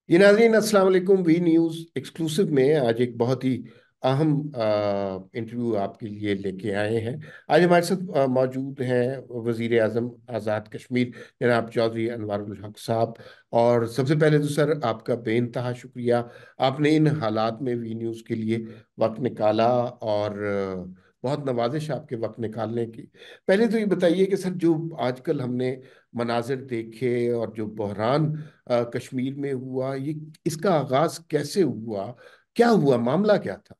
ये नाज़रीन अस्सलाम वालेकुम। वी न्यूज़ एक्सक्लूसिव में आज एक बहुत ही अहम इंटरव्यू आपके लिए लेके आए हैं। आज हमारे साथ मौजूद हैं वज़ीर आज़म आज़ाद कश्मीर जनाब चौधरी अनवारुल हक साहब। और सबसे पहले तो सर आपका बेइंतहा शुक्रिया, आपने इन हालात में वी न्यूज़ के लिए वक्त निकाला। और बहुत नवाजिश आपके वक्त निकालने की। पहले तो ये बताइए कि सर जो आजकल हमने मनाजिर देखे और जो बहरान कश्मीर में हुआ, ये इसका आगाज कैसे हुआ, क्या हुआ, मामला क्या था?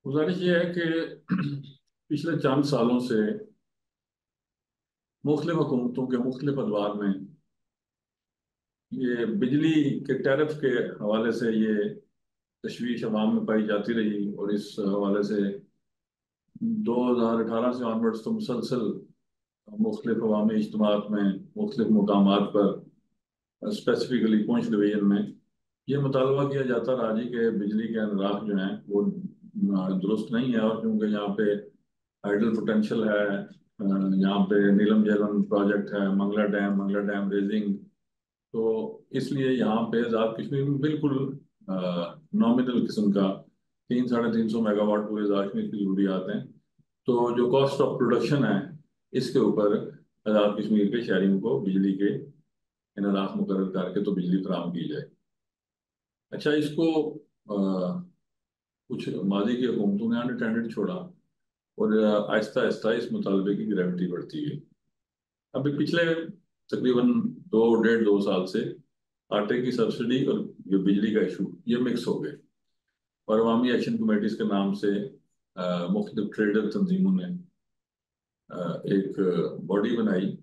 गुजारिश ये है कि पिछले चंद सालों से मुख्तलिफ हुकूमतों के मुख्तलिफ अदवार में ये बिजली के टैरिफ के हवाले से ये तशवीश अवाम में पाई जाती रही। और इस हवाले से 2018 से ऑनवर्ड्स तो मुसलसल मुख्तलिफ अवामी इज्तिमात में मुख्तलिफ मुकामात पर स्पेसिफिकली पुंछ डिवीजन में ये मुतालबा किया जाता रहा जी कि बिजली के अनराख जो हैं वो दुरुस्त नहीं है। और क्योंकि यहाँ पे हाइडल पोटेंशियल है, यहाँ पे नीलम जैलन प्रोजेक्ट है, मंगला डैम रेजिंग। तो इसलिए यहाँ पे आज़ाद कश्मीर में बिल्कुल नॉमिनल किस्म का 300-350 मेगावाट पूरे आज़ाद कश्मीर की जरूरियात हैं। तो जो कॉस्ट ऑफ प्रोडक्शन है इसके ऊपर आज़ाद कश्मीर के शहरियों को बिजली के इनराफ मुकर्रर करके तो बिजली फराहम की जाए। अच्छा, इसको कुछ माजी की हुकूमतों ने अनअटेंडेड छोड़ा और आहिस्ता आहिस्ता इस मुतालबे की ग्रेविटी बढ़ती गई। अभी पिछले तकरीबन 2 डेढ़ 2 साल से आटे की सब्सिडी और ये बिजली का इशू ये मिक्स हो गए। और अवामी एक्शन कमेटीज के नाम से मुख्तलिफ ट्रेडर तंजीमों ने एक बॉडी बनाई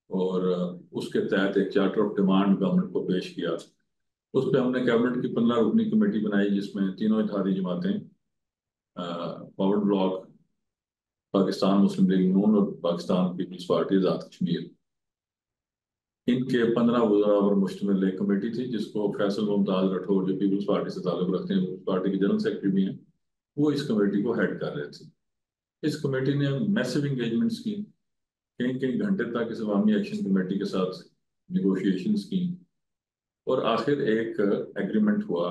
और उसके तहत एक चार्टर ऑफ डिमांड गवर्नमेंट को पेश किया। उस पर हमने कैबिनेट की 15 रुकनी कमेटी बनाई जिसमें तीनों इत्तेहादी जमातें, फॉरवर्ड ब्लॉक, पाकिस्तान मुस्लिम लीग नून और पाकिस्तान पीपल्स पार्टी आज़ाद कश्मीर, इनके 15 वज़रा पर मुश्तमिल एक कमेटी थी जिसको फैसल मुमताज राठौर जो पीपल्स पार्टी से ताल्लुक रखते हैं, पीपल्स पार्टी के जनरल सेक्रेटरी भी हैं, वो इस कमेटी को हेड कर रहे थे। इस कमेटी ने मैसिव इंगेजमेंट्स की, कई कई घंटे तक इस अवामी एक्शन कमेटी के साथ निगोशिएशंस की और आखिर एक एग्रीमेंट हुआ।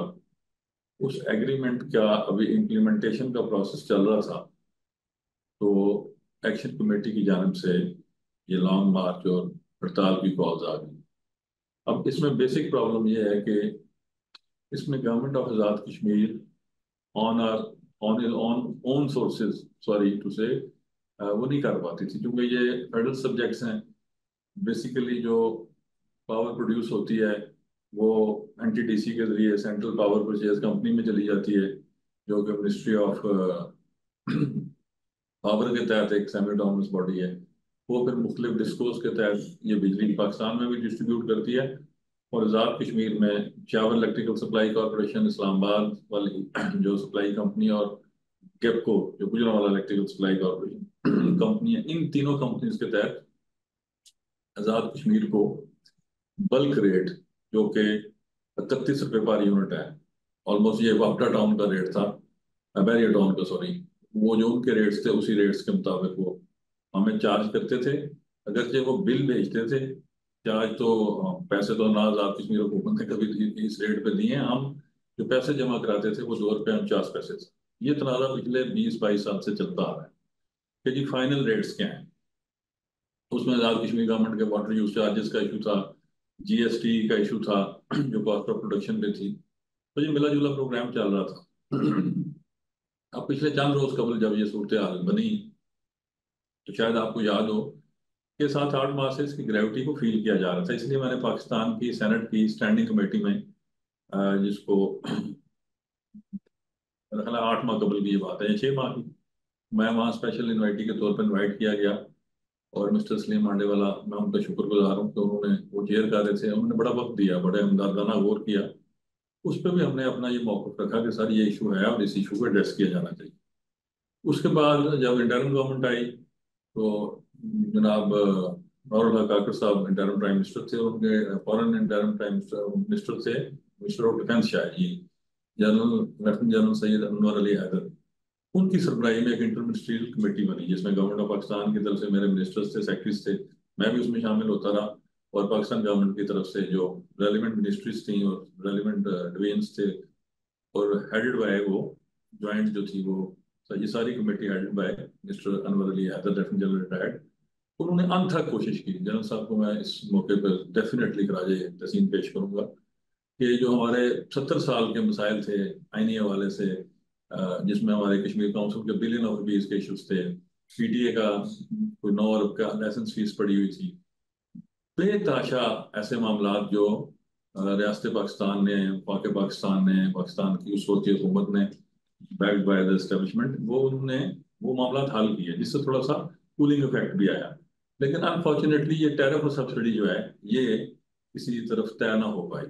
उस एग्रीमेंट का अभी इम्प्लीमेंटेशन का प्रोसेस चल रहा था तो एक्शन कमेटी की जानिब से ये लॉन्ग मार्च और हड़ताल की कॉल्स आ गई। अब इसमें बेसिक प्रॉब्लम ये है कि इसमें government of Azad Kashmir on are on is on own sources, sorry to say, वो नहीं कर पाती थी क्योंकि ये फेडरल सब्जेक्ट्स हैं। बेसिकली जो पावर प्रोड्यूस होती है वो एनटीडीसी के जरिए सेंट्रल पावर परचेज कंपनी में चली जाती है, जो कि मिनिस्ट्री ऑफ पावर के तहत एक सेमी ऑटोनोमस बॉडी है। वो फिर मुख्तलिफ डिस्कोस के तहत ये बिजली पाकिस्तान में भी डिस्ट्रीब्यूट करती है। और आज़ाद कश्मीर में shower electrical supply corporation Islamabad वाली जो सप्लाई कंपनी और गेपको जो Gujranwala electrical supply corporation company है, इन तीनों कंपनीज के तहत आज़ाद कश्मीर को बल्क रेट, जो कि 31 रुपये पर यूनिट है, ऑलमोस्ट ये वापडा टाउन का रेट था, बैरिया टाउन का सॉरी, वो जो उनके रेट्स थे उसी रेट्स के मुताबिक वो हमें चार्ज करते थे। अगरचे वो बिल भेजते थे चार्ज तो पैसे तो ना आज़ाद कश्मीर हुकूमत ने कभी इस रेट पे दिए हैं। हम जो पैसे जमा कराते थे वो 2 रुपये 49 पैसे थे। ये तनाज़ा पिछले 20-22 साल से चलता आ रहा है कि जी फाइनल रेट्स क्या हैं। उसमें आज़ाद कश्मीर गवर्नमेंट के वाटर यूज चार्जेस का इशू था, जीएसटी का इशू था जो कॉस्ट ऑफ प्रोडक्शन पे थी। तो ये मिला जुला प्रोग्राम चल रहा था। अब पिछले चंद रोज कबल जब ये सूरत हाल बनी तो शायद आपको याद हो कि 7-8 माह से इसकी ग्रेविटी को फील किया जा रहा था। इसलिए मैंने पाकिस्तान की सेनेट की स्टैंडिंग कमेटी में जिसको मेरा ख्याल है 8 माह कबल की ये बात है या 6 माह की, मैं वहाँ स्पेशल इन्वाइटी के तौर पर इन्वाइट किया गया। और मिस्टर सलीम मांडेवाला, मैं उनका शुक्रगुजार हूँ कि उन्होंने वो चेयर कर रहे थे, उन्होंने बड़ा वक्त दिया, बड़े हमदर्दाना गौर किया। उस पर भी हमने अपना ये मौक़िफ़ रखा कि सर ये इशू है और इस इशू को एड्रेस किया जाना चाहिए। उसके बाद जब इंटरिम गवर्नमेंट आई तो जनाब नौरुल हक काकर साहब इंटरिम प्राइम मिनिस्टर थे, उनके फॉरेन इंटरिम प्राइम मिनिस्टर थे मिनिस्टर ऑफ डिफेंस शायद ये general lieutenant general Syed Anwar Ali Haider. उनकी सरबराही में एक इंटर मिनिस्ट्रियल कमेटी बनी जिसमें गवर्नमेंट ऑफ पाकिस्तान की तरफ से मेरे मिनिस्टर्स थे, सेक्रेटरीज थे, मैं भी उसमें शामिल होता रहा। और पाकिस्तान गवर्नमेंट की तरफ से जो रेलिवेंट मिनिस्ट्रीज थी और रेलिवेंट डिवीजन्स थे, और हेडेड बाय वो ज्वाइंट जो थी वो, तो ये सारी committee headed by mister Anwar Ali Haider, lieutenant general retired. उन्होंने अनथक कोशिश की। जनरल साहब को मैं इस मौके पर डेफिनेटली खराजे तहसीन पेश करूंगा कि जो हमारे 70 साल के मसाइल थे आईनी हवाले से, जिसमें हमारे कश्मीर काउंसिल के बिलियन ऑफ रुपीज के इशूज थे, पीटीए का कोई 9 अरब का लाइसेंस फीस पड़ी हुई थी, बेतहाशा ऐसे मामला जो रियासत पाकिस्तान ने, वाक़ पाकिस्तान ने, पाकिस्तान की उस वक्त की हुकूमत ने, बैक्ड बाय द एस्टेब्लिशमेंट, वो उन्होंने वो मामला हल किए, जिससे थोड़ा सा कूलिंग इफेक्ट भी आया। लेकिन अनफॉर्चुनेटली ये टैरिफ और सब्सिडी जो है, ये किसी तरफ तय ना हो पाई।